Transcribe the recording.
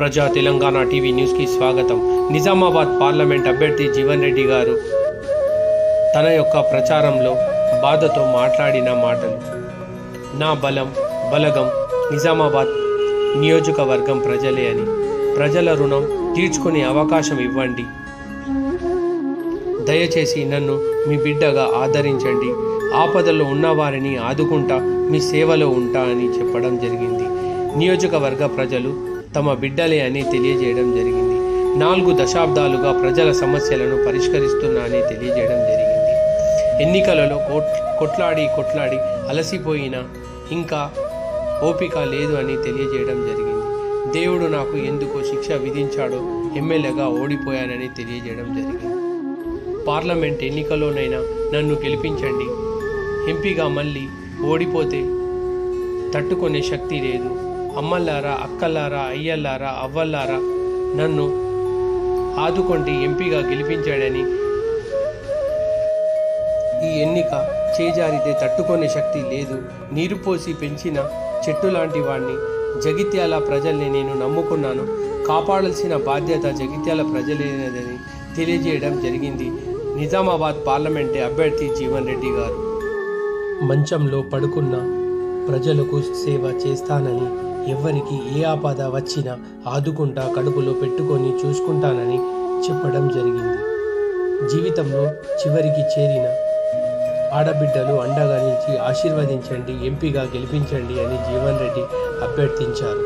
ప్రజా తెలంగాణ టీవీ న్యూస్కి స్వాగతం. నిజామాబాద్ పార్లమెంట్ అభ్యర్థి జీవన్ రెడ్డి గారు తన యొక్క ప్రచారంలో బాధతో మాట్లాడిన మాటలు. నా బలగం నిజామాబాద్ నియోజకవర్గం ప్రజలే అని, ప్రజల రుణం తీర్చుకునే అవకాశం ఇవ్వండి, దయచేసి నన్ను మీ బిడ్డగా ఆదరించండి, ఆపదలో ఉన్నవారిని ఆదుకుంటా, మీ సేవలో ఉంటా అని చెప్పడం జరిగింది. నియోజకవర్గ ప్రజలు తమ బిడ్డలే అని తెలియజేయడం జరిగింది. 4 దశాబ్దాలుగా ప్రజల సమస్యలను పరిష్కరిస్తున్నా అని తెలియజేయడం జరిగింది. ఎన్నికలలో కొట్లాడి అలసిపోయిన ఇంకా ఓపిక లేదు అని తెలియజేయడం జరిగింది. దేవుడు నాకు ఎందుకో శిక్ష విధించాడో, ఎమ్మెల్యేగా ఓడిపోయానని తెలియజేయడం జరిగింది. పార్లమెంట్ ఎన్నికలోనైనా నన్ను గెలిపించండి, ఎంపీగా మళ్ళీ ఓడిపోతే తట్టుకునే శక్తి లేదు. అమ్మలారా, అక్కలారా, అయ్యల్లారా, అవ్వల్లారా నన్ను ఆదుకోండి, ఎంపీగా గెలిపించాడని. ఈ ఎన్నిక చేజారితే తట్టుకునే శక్తి లేదు. నీరు పోసి పెంచిన చెట్టు లాంటి వాడిని. జగిత్యాల ప్రజల్ని నేను నమ్ముకున్నాను, కాపాడాల్సిన బాధ్యత జగిత్యాల ప్రజలేనని తెలియజేయడం జరిగింది. నిజామాబాద్ పార్లమెంట్ అభ్యర్థి జీవన్ రెడ్డి గారు మంచంలో పడుకున్న ప్రజలకు సేవ చేస్తానని, ఎవరికి ఏ ఆపద వచ్చినా ఆదుకుంటా, కడుపులో పెట్టుకొని చూసుకుంటానని చెప్పడం జరిగింది. జీవితంలో చివరికి చేరిన ఆడబిడ్డలు అండగా నిలిచి ఆశీర్వదించండి, ఎంపీగా గెలిపించండి అని జీవన్ రెడ్డి అభ్యర్థించారు.